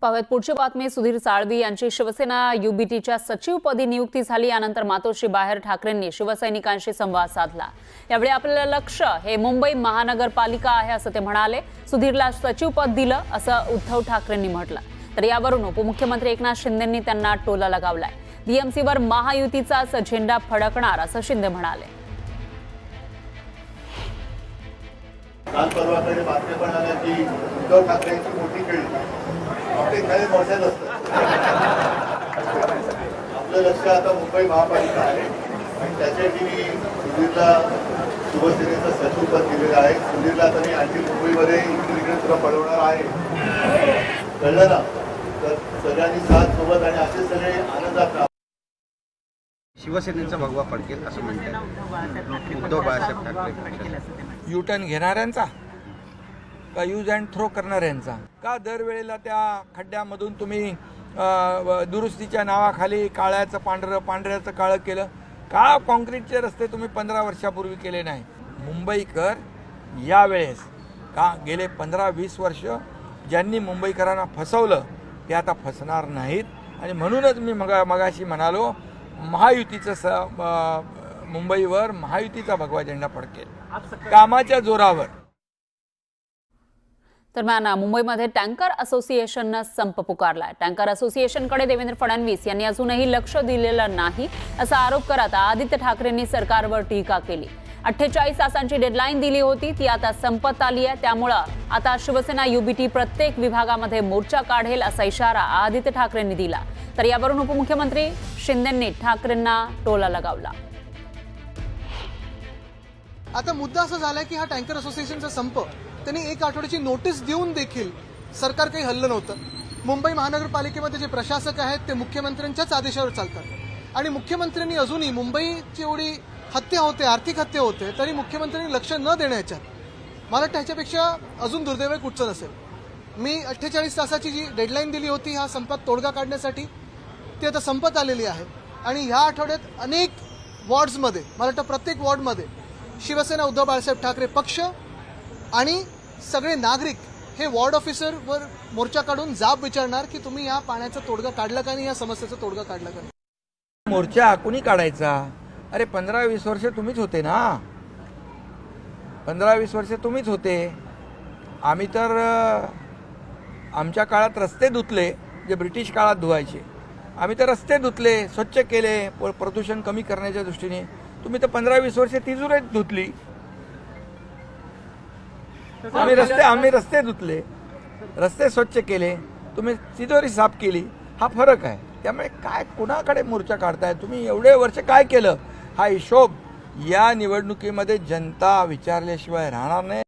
पाहूयात पुढची बातमी। सुधीर साळवी यांची शिवसेना युबीटीच्या सचिवपदी नियुक्ती झाली। यानंतर मातोश्री बाहेर ठाकरेंनी शिवसैनिकांशी संवाद साधला। यावेळी आपलं लक्ष हे मुंबई महानगरपालिका आहे असं ते म्हणाले। सुधीरला सचिवपद दिलं असं उद्धव ठाकरेंनी म्हटलं। तर यावरून उपमुख्यमंत्री एकनाथ शिंदेंनी त्यांना टोला लगावलाय। बीएमसीवर महायुतीचाच झेंडा फडकणार असं शिंदे म्हणाले। काल परवाकडे बातम्या पण आल्या की उद्धव ठाकरेंची मोठी खेळी आपले खेळ मोठ्याच असतात। आपलं लक्ष आता मुंबई महापालिका आहे आणि त्याच्यासाठी मी सुधीरला शिवसेनेचं सचिवपद दिलेलं आहे। सुधीरला तरी आणखी मुंबईमध्ये इकडे तुला पळवणार आहे, कळलं ना? तर सगळ्यांनी साथ सोबत आणि असे सगळे आनंदात राहा। शिवसेनेचा भगवा फडकेल असं म्हणतात उद्धव बाळासाहेब ठाकरे। युटर्न घेणाऱ्यांचा का यूज अँड थ्रो करणाऱ्यांचा? का दरवेळेला त्या खड्ड्यामधून तुम्ही दुरुस्तीच्या नावाखाली काळ्याचं पांढरं पांढऱ्याचं काळं केलं? का काँक्रीटचे रस्ते तुम्ही 15 वर्षापूर्वी केले नाही? मुंबईकर यावेळेस का गेले 15-20 वर्ष ज्यांनी मुंबईकरांना फसवलं ते आता फसणार नाहीत। आणि म्हणूनच मी मगाशी म्हणालो महायुतीचं मुंबईवर महायुतीचा भगवा झेंडा फडकेल कामाच्या जोरावर। दरम्यान मुंबईमध्ये टँकर असोसिएशननं संप पुकारलाय। टँकर असोसिएशनकडे देवेंद्र फडणवीस यांनी अजूनही लक्ष दिलेलं नाही असा आरोप करत आदित्य ठाकरेंनी सरकारवर टीका केली। 48 तासांची डेडलाईन दिली होती, ती आता संपत आली आहे। त्यामुळे आता शिवसेना युबीटी प्रत्येक विभागामध्ये मोर्चा काढेल असा इशारा आदित्य ठाकरेंनी दिला। तर यावरून उपमुख्यमंत्री शिंदेंनी ठाकरेंना टोला लगावला। आता मुद्दा असा झालाय की हा टँकर असोसिएशनचा संप त्यांनी 1 आठवड्याची नोटीस देऊन देखील सरकार काही हल्लं नव्हतं। मुंबई महानगरपालिकेमध्ये जे प्रशासक आहेत ते मुख्यमंत्र्यांच्याच आदेशावर चालतात आणि मुख्यमंत्र्यांनी अजूनही मुंबईची एवढी हत्या होते, आर्थिक हत्या होते, तरी मुख्यमंत्र्यांनी लक्ष न देण्याच्या मला वाटतं ह्याच्यापेक्षा अजून दुर्दैव कुठचं नसेल। मी 48 तासाची जी डेडलाईन दिली होती हा संपात तोडगा काढण्यासाठी, ती आता संपत आलेली आहे आणि ह्या आठवड्यात अनेक वॉर्ड्समध्ये मला वाटतं प्रत्येक वॉर्डमध्ये शिवसेना उद्धव बाळासाहेब ठाकरे पक्ष आणि सगळे नागरिक हे वॉर्ड ऑफिसरवर मोर्चा काढून जाब विचारणार की तुम्ही या पाण्याचा तोडगा काढला का नाही, या समस्येचा तोडगा काढला का नाही। मोर्चा कोणी काढायचा? अरे 15-20 वर्ष तुम्हीच होते ना, 15-20 वर्ष तुम्हीच होते। आम्ही तर आमच्या काळात रस्ते धुतले जे ब्रिटिश काळात धुवायचे, आम्ही तर रस्ते धुतले, स्वच्छ केले प्रदूषण कमी करण्याच्या दृष्टीने। तुम्ही तर 15-20 वर्ष तिजोरीत धुतली। आम्ही रस्ते धुतले, रस्ते स्वच्छ केले, तुम्ही तिजोरी साफ केली, हा फरक आहे। त्यामुळे काय कोणाकडे मोर्चा काढताय तुम्ही? एवढे वर्ष काय केलं हा हिशोब या निवडणुकीमध्ये जनता विचारल्याशिवाय राहणार नाही।